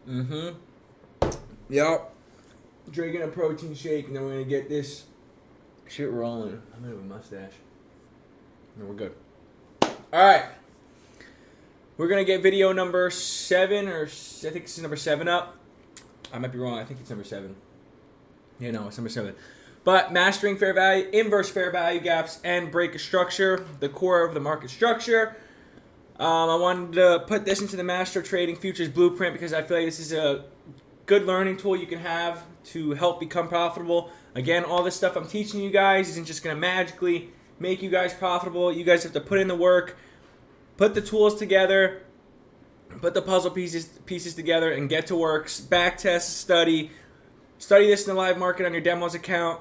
Mm-hmm. Yep. Drinking a protein shake, and then we're gonna get this shit rolling. I'm gonna have a mustache. And we're good. Alright. We're gonna get video number 7, or I think this is number 7 up. I might be wrong. I think it's number 7. Yeah, no, it's number 7. But mastering fair value, inverse fair value gaps, and break of structure, the core of the market structure. I wanted to put this into the Master Trading Futures Blueprint because I feel like this is a good learning tool you can have to help become profitable. Again, all this stuff I'm teaching you guys isn't just going to magically make you guys profitable. You guys have to put in the work, put the tools together, put the puzzle pieces together, and get to work. Back test, study this in the live market on your demos account.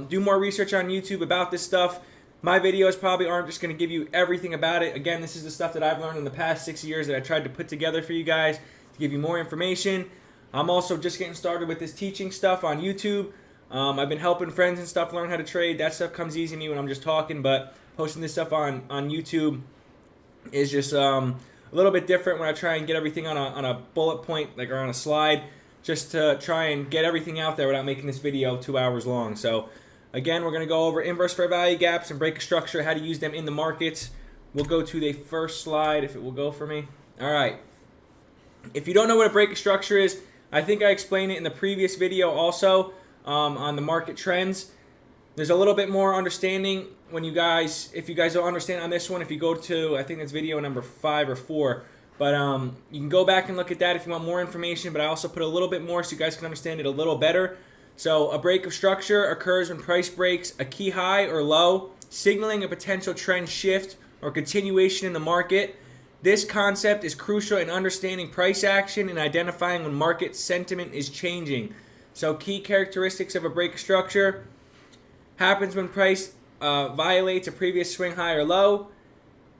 Do more research on YouTube about this stuff. My videos probably aren't just going to give you everything about it. Again, this is the stuff that I've learned in the past 6 years that I tried to put together for you guys to give you more information. I'm also just getting started with this teaching stuff on YouTube. I've been helping friends and stuff learn how to trade. That stuff comes easy to me when I'm just talking, but posting this stuff on YouTube is just a little bit different when I try and get everything on a bullet point, like, or on a slide, just to try and get everything out there without making this video 2 hours long. So again, we're going to go over inverse fair value gaps and break of structure, how to use them in the markets. We'll go to the first slide if it will go for me. All right. If you don't know what a break of structure is, I think I explained it in the previous video also on the market trends. There's a little bit more understanding when you guys, if you guys don't understand on this one, if you go to, I think that's video number 5 or 4. But you can go back and look at that if you want more information, but I also put a little bit more so you guys can understand it a little better. So a break of structure occurs when price breaks a key high or low, signaling a potential trend shift or continuation in the market. This concept is crucial in understanding price action and identifying when market sentiment is changing. So key characteristics of a break of structure: happens when price violates a previous swing high or low,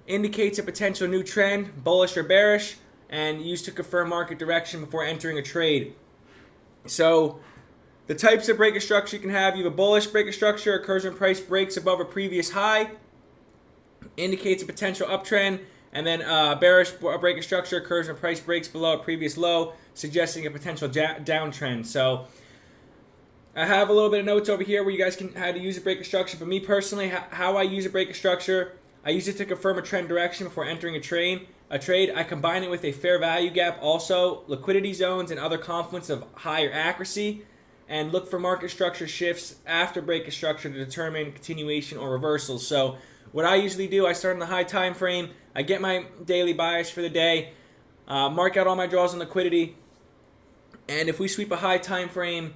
indicates a potential new trend, bullish or bearish, and used to confirm market direction before entering a trade. So the types of break of structure you can have: you have a bullish break of structure, occurs when price breaks above a previous high, indicates a potential uptrend. And then bearish break of structure occurs when price breaks below a previous low, suggesting a potential downtrend. So I have a little bit of notes over here where you guys can how to use a break of structure. But me personally, how I use a break of structure, I use it to confirm a trend direction before entering a trade. I combine it with a fair value gap, also liquidity zones and other confluence of higher accuracy, and look for market structure shifts after break of structure to determine continuation or reversal. So what I usually do, I start in the high time frame. I get my daily bias for the day, mark out all my draws on liquidity, and if we sweep a high time frame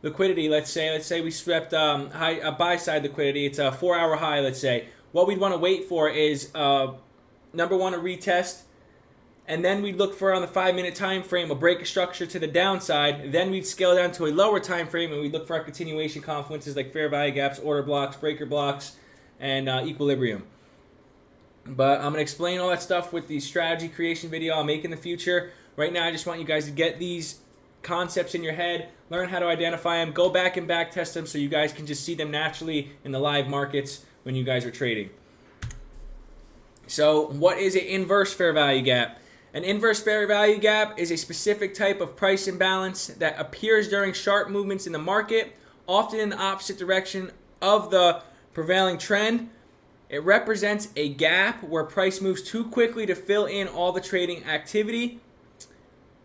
liquidity, let's say we swept a buy side liquidity, it's a 4-hour high, let's say. What we'd want to wait for is number one, a retest, and then we'd look for, on the 5-minute time frame, a break of structure to the downside. Then we'd scale down to a lower time frame, and we'd look for our continuation confluences like fair value gaps, order blocks, breaker blocks, and equilibrium. But I'm going to explain all that stuff with the strategy creation video I'll make in the future. Right now, I just want you guys to get these concepts in your head, learn how to identify them, go back and back test them so you guys can just see them naturally in the live markets when you guys are trading. So what is an inverse fair value gap? An inverse fair value gap is a specific type of price imbalance that appears during sharp movements in the market, often in the opposite direction of the prevailing trend. It represents a gap where price moves too quickly to fill in all the trading activity,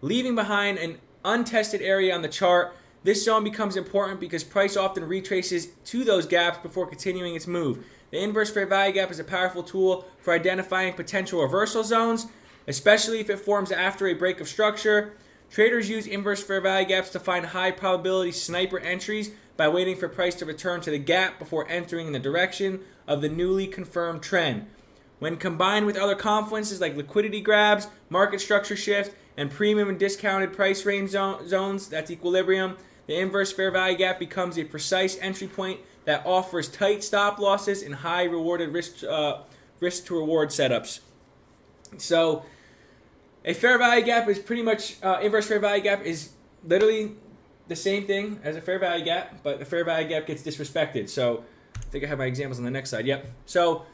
leaving behind an untested area on the chart. This zone becomes important because price often retraces to those gaps before continuing its move. The inverse fair value gap is a powerful tool for identifying potential reversal zones, especially if it forms after a break of structure. Traders use inverse fair value gaps to find high probability sniper entries by waiting for price to return to the gap before entering in the direction of the newly confirmed trend. When combined with other confluences like liquidity grabs, market structure shift, and premium and discounted price range zones, that's equilibrium, the inverse fair value gap becomes a precise entry point that offers tight stop losses and high rewarded risk to reward setups. So a fair value gap is pretty much, inverse fair value gap is literally the same thing as a fair value gap, but the fair value gap gets disrespected. So I think I have my examples on the next slide. Yep. So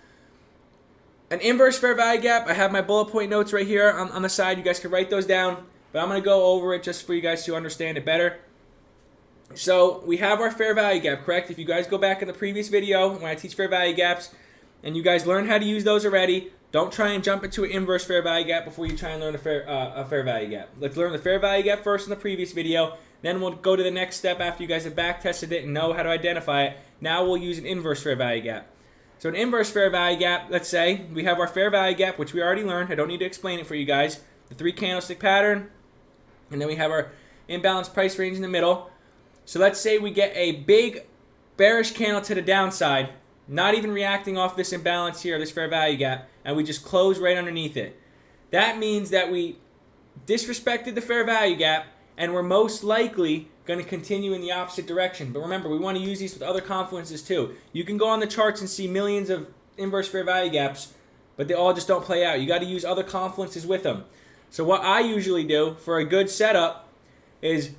an inverse fair value gap, I have my bullet point notes right here on the side. You guys can write those down. but I'm going to go over it just for you guys to understand it better. So we have our fair value gap, correct? If you guys go back in the previous video when I teach fair value gaps, and you guys learn how to use those already, don't try and jump into an inverse fair value gap before you try and learn a fair value gap. Let's learn the fair value gap first in the previous video. Then we'll go to the next step after you guys have back tested it and know how to identify it. Now we'll use an inverse fair value gap. So an inverse fair value gap, let's say we have our fair value gap, which we already learned. I don't need to explain it for you guys. The 3 candlestick pattern, and then we have our imbalanced price range in the middle. So let's say we get a big bearish candle to the downside, not even reacting off this imbalance here, this fair value gap, and we just close right underneath it. That means that we disrespected the fair value gap, and we're most likely going to continue in the opposite direction. But remember, we want to use these with other confluences too. You can go on the charts and see millions of inverse fair value gaps, but they all just don't play out. You got to use other confluences with them. So what I usually do for a good setup is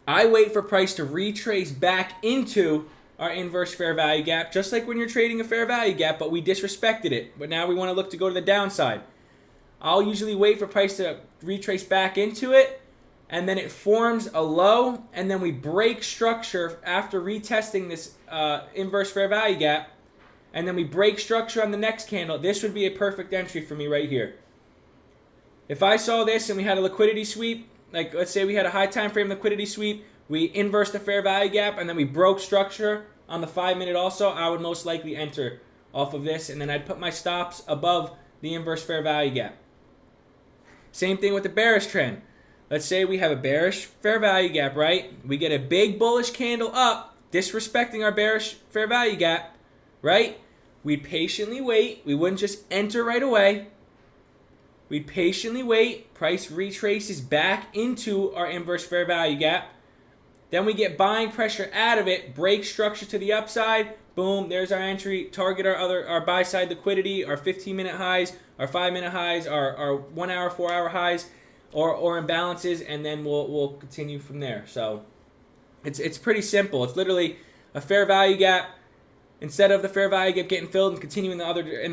I wait for price to retrace back into our inverse fair value gap, just like when you're trading a fair value gap, but we disrespected it. But now we want to look to go to the downside. I'll usually wait for price to retrace back into it, and then it forms a low, and then we break structure after retesting this inverse fair value gap, and then we break structure on the next candle. This would be a perfect entry for me right here. If I saw this and we had a liquidity sweep, like let's say we had a high time frame liquidity sweep, we inversed the fair value gap, and then we broke structure on the 5-minute also, I would most likely enter off of this, and then I'd put my stops above the inverse fair value gap. Same thing with the bearish trend. Let's say we have a bearish fair value gap, right? We get a big bullish candle up, disrespecting our bearish fair value gap, right? We'd patiently wait. We wouldn't just enter right away. We'd patiently wait. Price retraces back into our inverse fair value gap. Then we get buying pressure out of it, break structure to the upside. Boom, there's our entry. Target our buy side liquidity, our 15-minute highs, our 5-minute highs, our 1 hour, 4 hour highs, or imbalances, and then we'll continue from there. So it's pretty simple. It's literally a fair value gap. Instead of the fair value gap getting filled and continuing in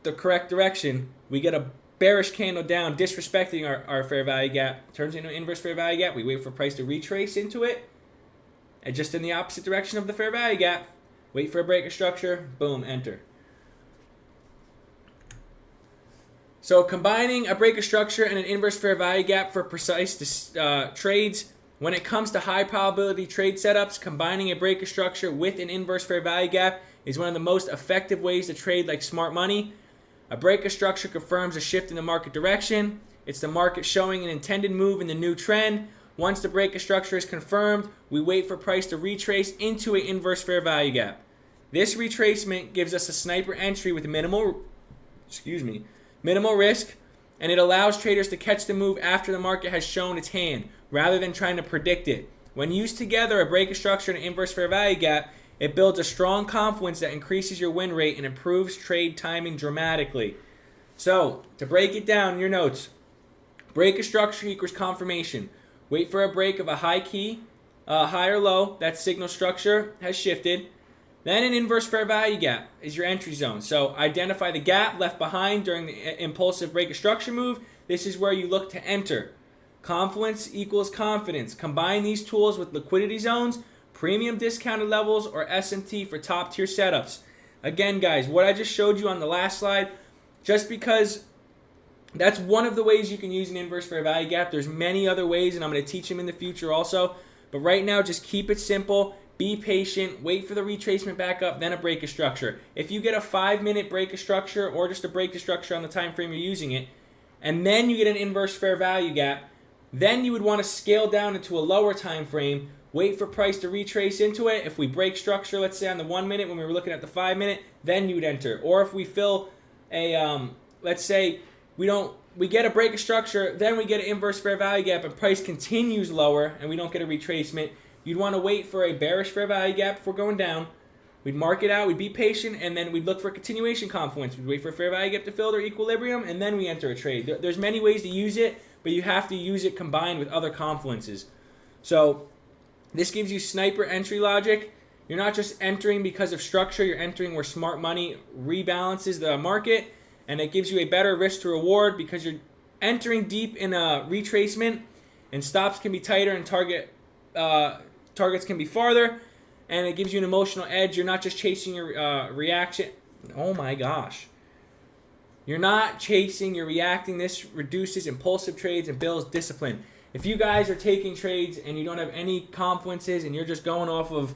the correct direction, we get a bearish candle down, disrespecting our fair value gap. Turns into an inverse fair value gap. We wait for price to retrace into it, and just in the opposite direction of the fair value gap, wait for a break of structure, boom, enter. So combining a break of structure and an inverse fair value gap for precise trades. When it comes to high probability trade setups, combining a break of structure with an inverse fair value gap is one of the most effective ways to trade like smart money. A break of structure confirms a shift in the market direction. It's the market showing an intended move in the new trend. Once the break of structure is confirmed, we wait for price to retrace into an inverse fair value gap. This retracement gives us a sniper entry with minimal risk, and it allows traders to catch the move after the market has shown its hand, rather than trying to predict it. When used together, a break of structure and an inverse fair value gap, it builds a strong confluence that increases your win rate and improves trade timing dramatically. So, to break it down in your notes, break of structure equals confirmation. Wait for a break of a high key, high or low, that signal structure has shifted. Then an inverse fair value gap is your entry zone. So identify the gap left behind during the impulsive break of structure move. This is where you look to enter. Confluence equals confidence. Combine these tools with liquidity zones, premium discounted levels, or SMT for top tier setups. Again, guys, what I just showed you on the last slide, just because that's one of the ways you can use an inverse fair value gap. There's many other ways, and I'm going to teach them in the future also. But right now, just keep it simple. Be patient. Wait for the retracement back up, then a break of structure. If you get a 5-minute break of structure or just a break of structure on the time frame you're using it, and then you get an inverse fair value gap, then you would want to scale down into a lower time frame. Wait for price to retrace into it. If we break structure, let's say on the 1 minute when we were looking at the 5-minute, then you'd enter. Or if we fill a, let's say we get a break of structure, then we get an inverse fair value gap and price continues lower and we don't get a retracement, you'd want to wait for a bearish fair value gap before going down. We'd mark it out, we'd be patient, and then we'd look for a continuation confluence. We'd wait for a fair value gap to fill their equilibrium, and then we enter a trade. There's many ways to use it, but you have to use it combined with other confluences. So this gives you sniper entry logic. You're not just entering because of structure, you're entering where smart money rebalances the market, and it gives you a better risk to reward because you're entering deep in a retracement, and stops can be tighter and targets can be farther, and it gives you an emotional edge. You're not just chasing your reaction. Oh my gosh. You're not chasing, you're reacting. This reduces impulsive trades and builds discipline. If you guys are taking trades and you don't have any confluences and you're just going off of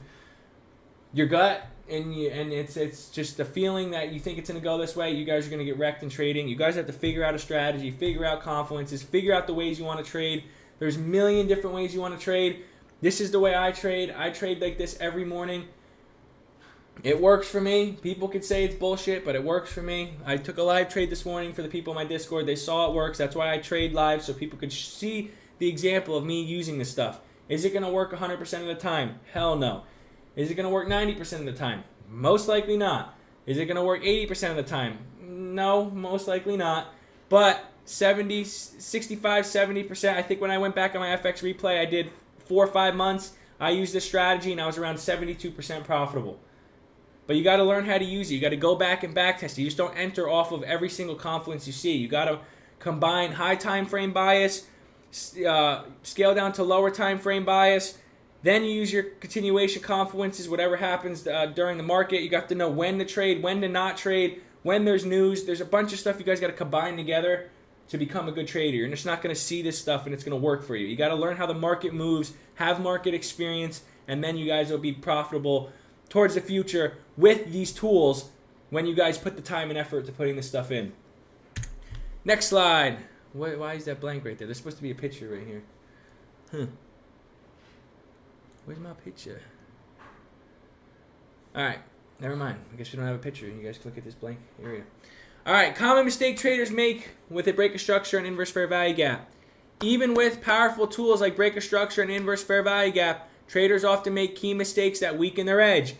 your gut and it's just a feeling that you think it's going to go this way, you guys are going to get wrecked in trading. You guys have to figure out a strategy, figure out confluences, figure out the ways you want to trade. There's a million different ways you want to trade. This is the way I trade. I trade like this every morning. It works for me. People could say it's bullshit, but it works for me. I took a live trade this morning for the people in my Discord. They saw it works. That's why I trade live, so people could see the example of me using this stuff. Is it going to work 100% of the time? Hell no. Is it going to work 90% of the time? Most likely not. Is it going to work 80% of the time? No, most likely not. But 70, 65, 70%. I think when I went back on my FX replay, I did 4 or 5 months. I used this strategy, and I was around 72% profitable. But you got to learn how to use it. You got to go back and back test it. You just don't enter off of every single confluence you see. You got to combine high time frame bias, scale down to lower time frame bias. Then you use your continuation confluences, whatever happens during the market. You got to know when to trade, when to not trade, when there's news. There's a bunch of stuff you guys got to combine together to become a good trader. You're just not going to see this stuff and it's going to work for you. You got to learn how the market moves, have market experience, and then you guys will be profitable towards the future with these tools when you guys put the time and effort to putting this stuff in. Next slide. Why is that blank right there? There's supposed to be a picture right here. Where's my picture? Alright, never mind. I guess we don't have a picture. You guys look at this blank area. Alright, common mistake traders make with a break of structure and inverse fair value gap. Even with powerful tools like break of structure and inverse fair value gap, traders often make key mistakes that weaken their edge.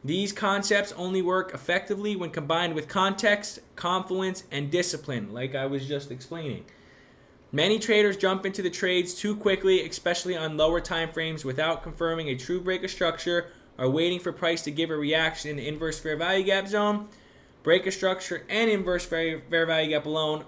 These concepts only work effectively when combined with context, confluence, and discipline, like I was just explaining. Many traders jump into the trades too quickly, especially on lower time frames, without confirming a true break of structure or waiting for price to give a reaction in the inverse fair value gap zone. Break of structure and inverse fair value gap alone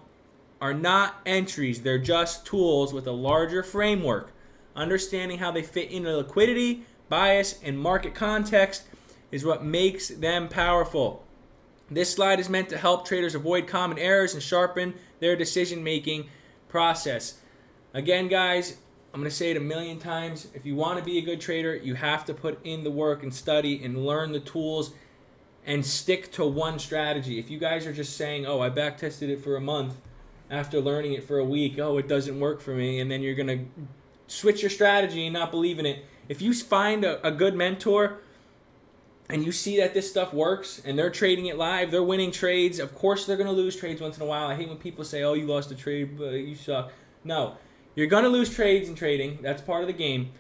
are not entries. They're just tools with a larger framework. Understanding how they fit into liquidity, bias, and market context is what makes them powerful. This slide is meant to help traders avoid common errors and sharpen their decision-making process. Again, guys, I'm going to say it a million times. If you want to be a good trader, you have to put in the work and study and learn the tools and stick to one strategy. If you guys are just saying, oh, I backtested it for a month after learning it for a week, oh, it doesn't work for me, and then you're going to switch your strategy and not believe in it. If you find a good mentor and you see that this stuff works and they're trading it live, they're winning trades, of course they're going to lose trades once in a while. I hate when people say, oh, you lost a trade, but you suck. No, you're going to lose trades in trading. That's part of the game.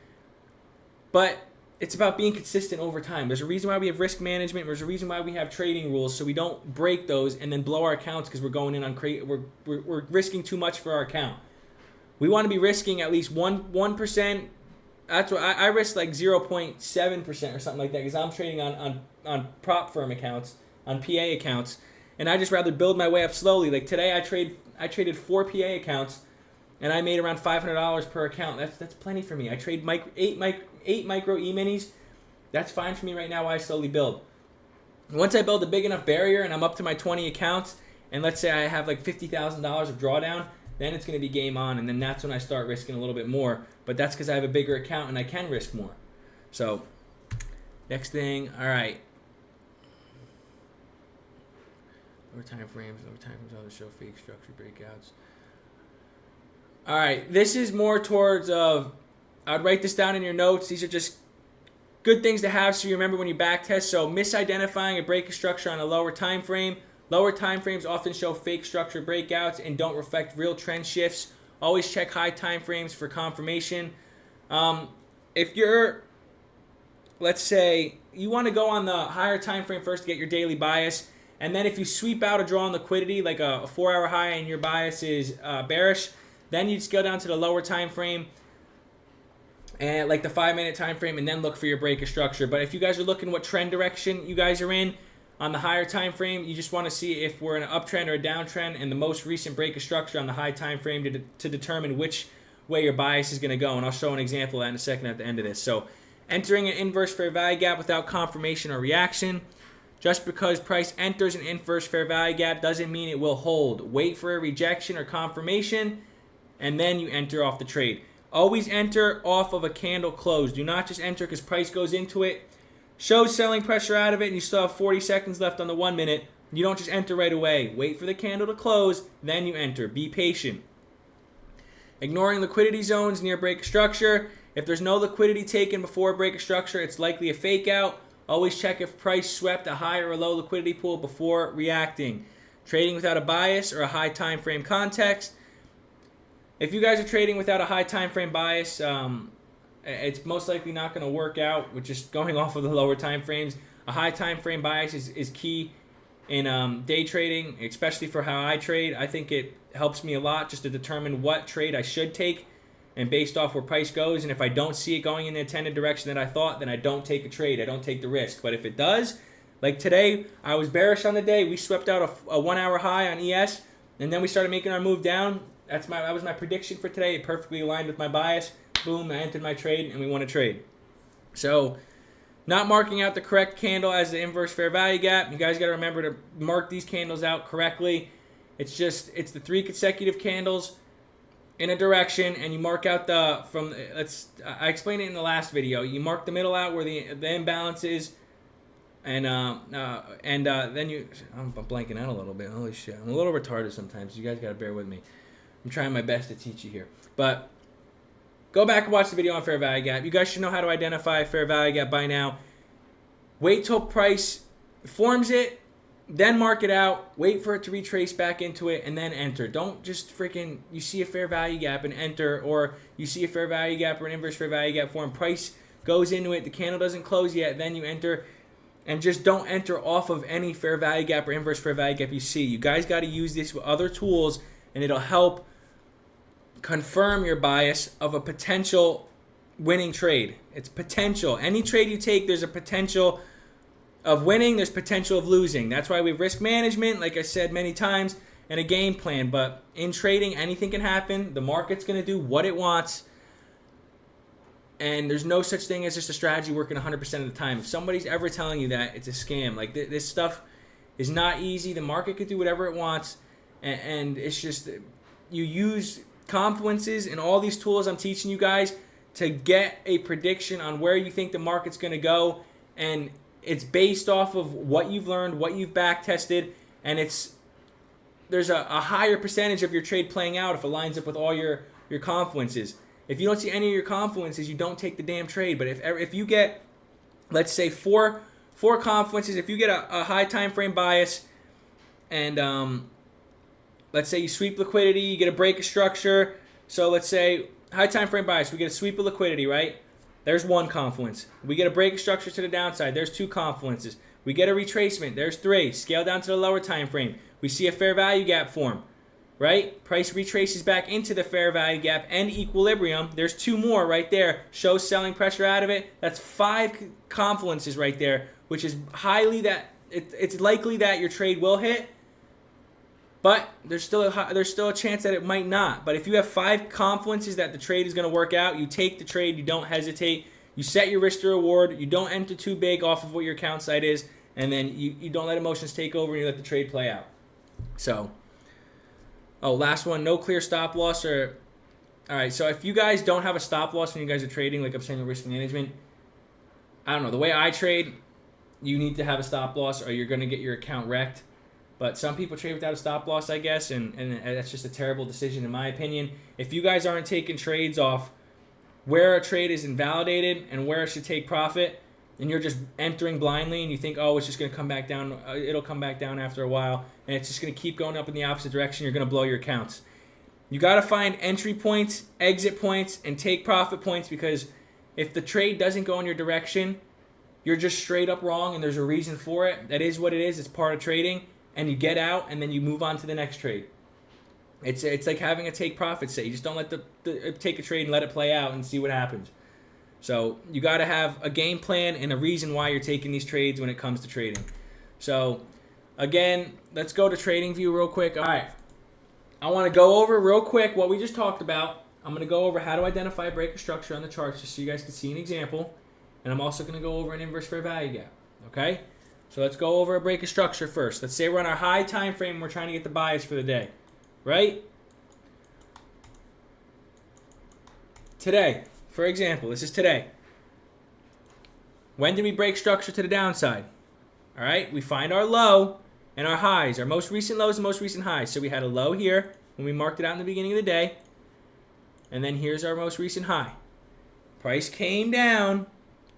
But it's about being consistent over time. There's a reason why we have risk management. There's a reason why we have trading rules, so we don't break those and then blow our accounts because we're going in on we're risking too much for our account. We want to be risking at least 1%. That's what I risk, like 0.7% or something like that, because I'm trading on prop firm accounts, on PA accounts, and I just rather build my way up slowly. Like today, I traded 4 PA accounts, and I made around $500 per account. That's plenty for me. I trade 8 micro E-minis. That's fine for me right now while I slowly build. Once I build a big enough barrier and I'm up to my 20 accounts, and let's say I have like $50,000 of drawdown, then it's going to be game on, and then that's when I start risking a little bit more. But that's because I have a bigger account and I can risk more. So, next thing, all right. Lower time frames on the show fake structure breakouts. All right, this is more towards I'd write this down in your notes. These are just good things to have so you remember when you back test. So, misidentifying a break of structure on a lower time frame. Lower time frames often show fake structure breakouts and don't reflect real trend shifts. Always check high time frames for confirmation. If you're, let's say, you want to go on the higher time frame first to get your daily bias, and then if you sweep out a draw on liquidity, like a 4-hour high and your bias is bearish, then you'd scale down to the lower time frame and like the 5-minute time frame, and then look for your break of structure. But if you guys are looking what trend direction you guys are in, On the higher time frame, you just want to see if we're in an uptrend or a downtrend, and the most recent break of structure on the high time frame to determine which way your bias is going to go. And I'll show an example of that in a second at the end of this. So entering an inverse fair value gap without confirmation or reaction. Just because price enters an inverse fair value gap doesn't mean it will hold. Wait for a rejection or confirmation, and then you enter off the trade. Always enter off of a candle close. Do not just enter because price goes into it, shows selling pressure out of it, and you still have 40 seconds left on the 1 minute. You don't just enter right away. Wait for the candle to close, then you enter. Be patient. Ignoring liquidity zones near break of structure. If there's no liquidity taken before break of structure, it's likely a fake out. Always check if price swept a high or a low liquidity pool before reacting. Trading without a bias or a high time frame context. If you guys are trading without a high time frame bias, it's most likely not going to work out with just going off of the lower time frames. A high time frame bias is key in day trading, especially for how I trade. I think it helps me a lot just to determine what trade I should take, and based off where price goes. And if I don't see it going in the intended direction that I thought, then I don't take a trade. I don't take the risk. But if it does, like today, I was bearish on the day. We swept out a 1 hour high on ES, and then we started making our move down. That was my prediction for today. It perfectly aligned with my bias. Boom, I entered my trade, and we won a trade. So not marking out the correct candle as the inverse fair value gap. You guys got to remember to mark these candles out correctly. It's the 3 consecutive candles in a direction, and you mark out I explained it in the last video. You mark the middle out where the imbalance is, and then you. I'm blanking out a little bit. Holy shit, I'm a little retarded sometimes. You guys got to bear with me. I'm trying my best to teach you here, but go back and watch the video on fair value gap. You guys should know how to identify a fair value gap by now. Wait till price forms it, then mark it out, wait for it to retrace back into it, and then enter. Don't just you see a fair value gap and enter, or you see a fair value gap or an inverse fair value gap form. Price goes into it, the candle doesn't close yet, then you enter. And just don't enter off of any fair value gap or inverse fair value gap you see. You guys got to use this with other tools, and it'll help confirm your bias of a potential winning trade. It's potential. Any trade you take, there's a potential of winning, there's potential of losing. That's why we have risk management, like I said many times, and a game plan. But in trading, anything can happen. The market's going to do what it wants, and there's no such thing as just a strategy working 100% of the time. If somebody's ever telling you that, it's a scam. Like this stuff is not easy. The market could do whatever it wants, and it's just you use confluences and all these tools I'm teaching you guys to get a prediction on where you think the market's going to go, and it's based off of what you've learned, what you've back tested, and there's a higher percentage of your trade playing out if it lines up with all your confluences. If you don't see any of your confluences, you don't take the damn trade. But if you get, let's say, four confluences, if you get a high time frame bias, and let's say you sweep liquidity, you get a break of structure. So let's say high time frame bias, we get a sweep of liquidity, right? There's one confluence. We get a break of structure to the downside. There's 2 confluences. We get a retracement. There's 3. Scale down to the lower time frame. We see a fair value gap form, right? Price retraces back into the fair value gap and equilibrium. There's 2 more right there. Shows selling pressure out of it. That's 5 confluences right there, which is it's likely that your trade will hit. But there's still a chance that it might not. But if you have 5 confluences that the trade is going to work out, you take the trade, you don't hesitate, you set your risk to reward, you don't enter too big off of what your account size is, and then you don't let emotions take over and you let the trade play out. So, last one, no clear stop loss. All right, so if you guys don't have a stop loss when you guys are trading, like I'm saying with risk management, I don't know, the way I trade, you need to have a stop loss or you're going to get your account wrecked. But some people trade without a stop loss, I guess, and that's just a terrible decision in my opinion. If you guys aren't taking trades off where a trade is invalidated and where it should take profit, and you're just entering blindly and you think, it's just going to come back down, it'll come back down after a while, and it's just going to keep going up in the opposite direction, you're going to blow your accounts. You got to find entry points, exit points, and take profit points, because if the trade doesn't go in your direction, you're just straight up wrong and there's a reason for it. That is what it is. It's part of trading. And you get out, and then you move on to the next trade. It's like having a take profit say. You just don't let take a trade and let it play out and see what happens. So you got to have a game plan and a reason why you're taking these trades when it comes to trading. So, again, let's go to TradingView real quick. All right. I want to go over real quick what we just talked about. I'm going to go over how to identify a break of structure on the charts just so you guys can see an example. And I'm also going to go over an inverse fair value gap. Okay? So let's go over a break of structure first. Let's say we're on our high time frame and we're trying to get the bias for the day. Right? Today, for example, this is today. When did we break structure to the downside? All right? We find our low and our highs, our most recent lows and most recent highs. So we had a low here when we marked it out in the beginning of the day. And then here's our most recent high. Price came down.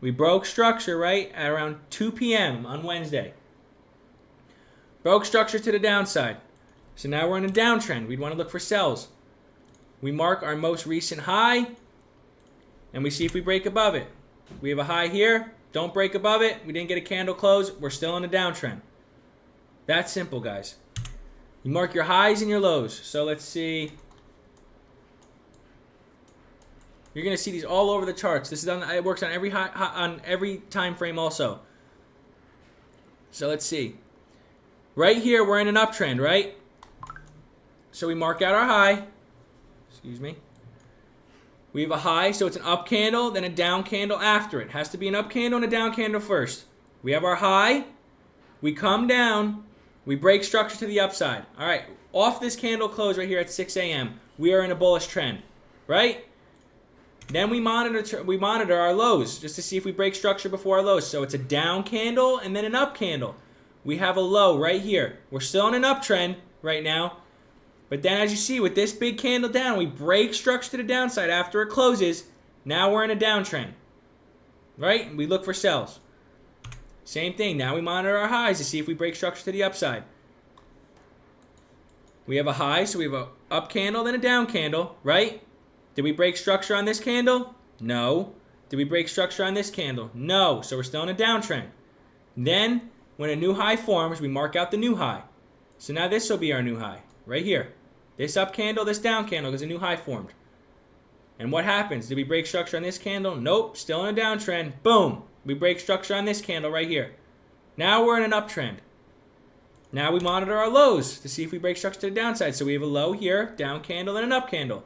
We broke structure, right, at around 2 p.m. on Wednesday. Broke structure to the downside. So now we're in a downtrend. We'd want to look for sells. We mark our most recent high, and we see if we break above it. We have a high here. Don't break above it. We didn't get a candle close. We're still in a downtrend. That's simple, guys. You mark your highs and your lows. So let's see. You're gonna see these all over the charts. This is it works on every time frame also. So let's see. Right here, we're in an uptrend, right? So we mark out our high. Excuse me. We have a high, so it's an up candle, then a down candle after it. Has to be an up candle and a down candle first. We have our high. We come down. We break structure to the upside. All right, off this candle close right here at 6 a.m., we are in a bullish trend, right? Then we monitor our lows just to see if we break structure before our lows. So it's a down candle and then an up candle. We have a low right here. We're still in an uptrend right now. But then as you see with this big candle down, we break structure to the downside after it closes. Now we're in a downtrend. Right? We look for sells. Same thing. Now we monitor our highs to see if we break structure to the upside. We have a high, so we have a up candle, then a down candle, right? Did we break structure on this candle? No. Did we break structure on this candle? No. So we're still in a downtrend. Then, when a new high forms, we mark out the new high. So now this will be our new high, right here. This up candle, this down candle, because a new high formed. And what happens? Did we break structure on this candle? Nope. Still in a downtrend. Boom. We break structure on this candle right here. Now we're in an uptrend. Now we monitor our lows to see if we break structure to the downside. So we have a low here, down candle, and an up candle.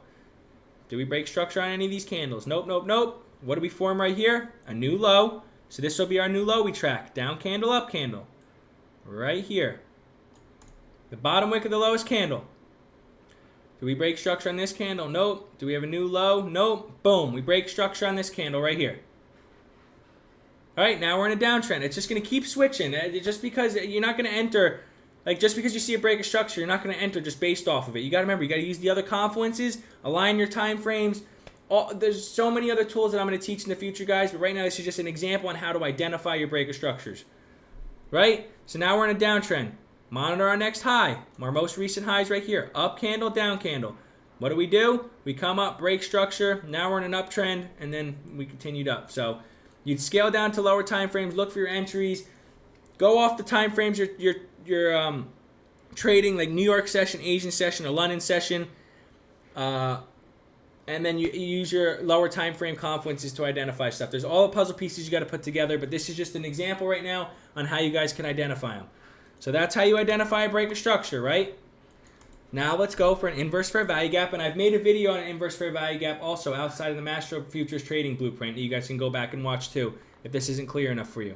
Did we break structure on any of these candles? Nope, nope, nope. What do we form right here? A new low. So this will be our new low we track. Down candle, up candle. Right here. The bottom wick of the lowest candle. Do we break structure on this candle? Nope. Do we have a new low? Nope. Boom. We break structure on this candle right here. All right, now we're in a downtrend. It's just going to keep switching. Just because you're not going to enter, like just because you see a break of structure, you're not going to enter just based off of it. You got to remember, you got to use the other confluences, align your time frames. There's so many other tools that I'm going to teach in the future, guys. But right now, this is just an example on how to identify your break of structures. Right? So now we're in a downtrend. Monitor our next high. Our most recent highs right here. Up candle, down candle. What do? We come up, break structure. Now we're in an uptrend, and then we continued up. So you'd scale down to lower time frames. Look for your entries. Go off the time frames you're trading, like New York session, Asian session, or London session. And then you use your lower time frame confluences to identify stuff. There's all the puzzle pieces you got to put together, but this is just an example right now on how you guys can identify them. So that's how you identify a break of structure, right? Now let's go for an inverse fair value gap, and I've made a video on an inverse fair value gap also outside of the Master Futures Trading Blueprint that you guys can go back and watch too if this isn't clear enough for you.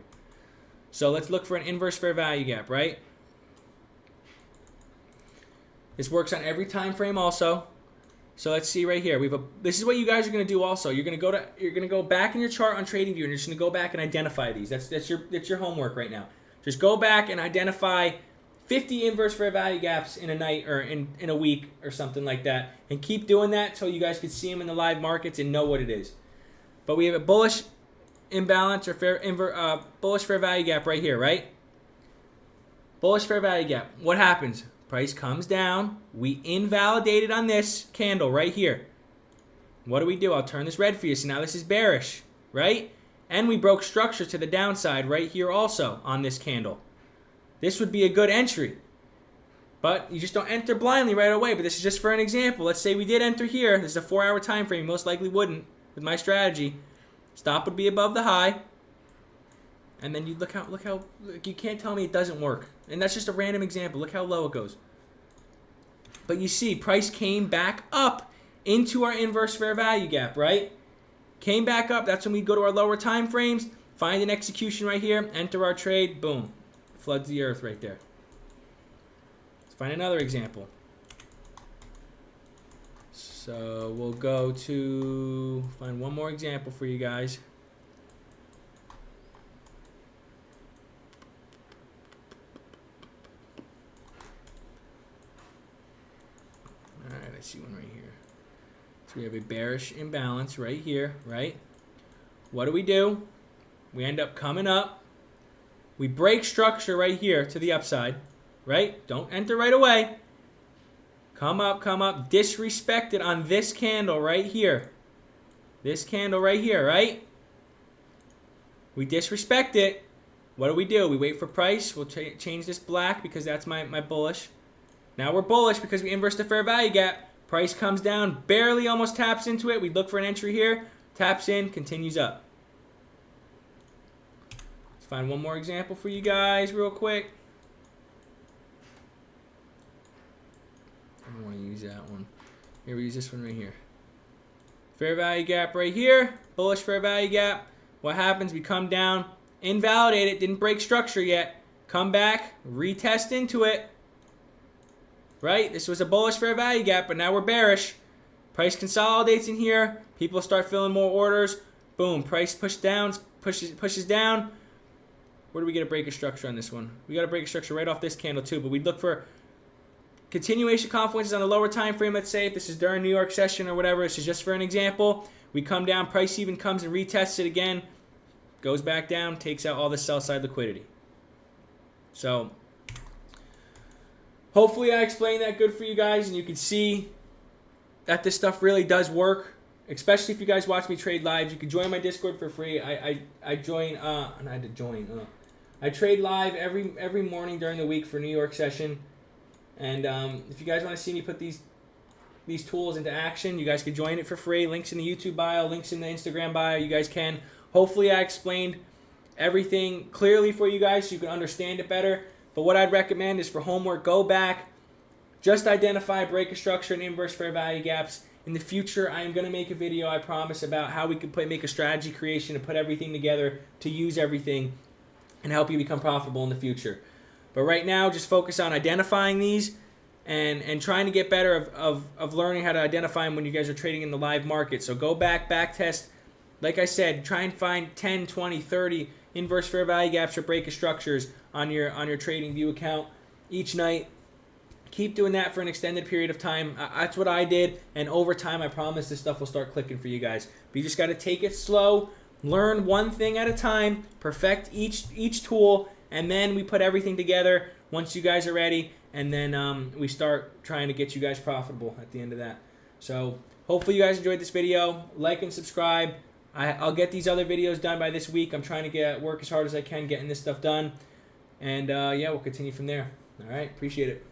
So let's look for an inverse fair value gap, right? This works on every time frame also. So let's see right here. This is what you guys are going to do also. You're going to go back in your chart on TradingView, and you're just going to go back and identify these. That's your homework right now. Just go back and identify 50 inverse fair value gaps in a night or in a week or something like that, and keep doing that until you guys can see them in the live markets and know what it is. But we have a bullish imbalance or bullish fair value gap right here, right? Bullish fair value gap. What happens? Price comes down. We invalidated on this candle right here. What do? I'll turn this red for you. So now this is bearish, right? And we broke structure to the downside right here also on this candle. This would be a good entry. But you just don't enter blindly right away. But this is just for an example. Let's say we did enter here. This is a 4-hour time frame. Most likely wouldn't with my strategy. Stop would be above the high. And then you look, you can't tell me it doesn't work. And that's just a random example. Look how low it goes. But you see, price came back up into our inverse fair value gap, right? Came back up. That's when we go to our lower time frames, find an execution right here, enter our trade, boom. Floods the earth right there. Let's find another example. So we'll go to find one more example for you guys. All right, I see one right here. So we have a bearish imbalance right here, right? What do? We end up coming up. We break structure right here to the upside, right? Don't enter right away. Come up, disrespect it on this candle right here. This candle right here, right? We disrespect it. What do? We wait for price. We'll change this black because that's my bullish. Now we're bullish because we inverse the fair value gap. Price comes down, barely almost taps into it. We look for an entry here. Taps in, continues up. Let's find one more example for you guys real quick. I don't want to use that one. Here, we use this one right here. Fair value gap right here. Bullish fair value gap. What happens? We come down, invalidate it, didn't break structure yet. Come back, retest into it. Right? This was a bullish fair value gap, but now we're bearish. Price consolidates in here. People start filling more orders. Boom. Price pushes down. Where do we get a break of structure on this one? We got a break of structure right off this candle too, but we look for continuation confluences on a lower time frame. Let's say if this is during New York session or whatever, this is just for an example. We come down, price even comes and retests it again, goes back down, takes out all the sell side liquidity. So hopefully I explained that good for you guys, and you can see that this stuff really does work. Especially if you guys watch me trade live, you can join my Discord for free. I trade live every morning during the week for New York session. And if you guys want to see me put these tools into action, you guys can join it for free. Links in the YouTube bio, links in the Instagram bio. You guys can. Hopefully I explained everything clearly for you guys so you can understand it better. But what I'd recommend is for homework, go back, just identify break of structure and inverse fair value gaps. In the future, I am going to make a video, I promise, about how we can make a strategy creation and put everything together to use everything and help you become profitable in the future. But right now, just focus on identifying these and trying to get better of learning how to identify them when you guys are trading in the live market. So go back test. Like I said, try and find 10, 20, 30 inverse fair value gaps or break of structures on your trading view account each night. Keep doing that for an extended period of time. That's what I did, and over time, I promise this stuff will start clicking for you guys. But you just got to take it slow, learn one thing at a time, perfect each tool, and then we put everything together once you guys are ready, and then we start trying to get you guys profitable at the end of that. So hopefully you guys enjoyed this video. Like and subscribe. I'll get these other videos done by this week. I'm trying to work as hard as I can getting this stuff done. And yeah, we'll continue from there. All right, appreciate it.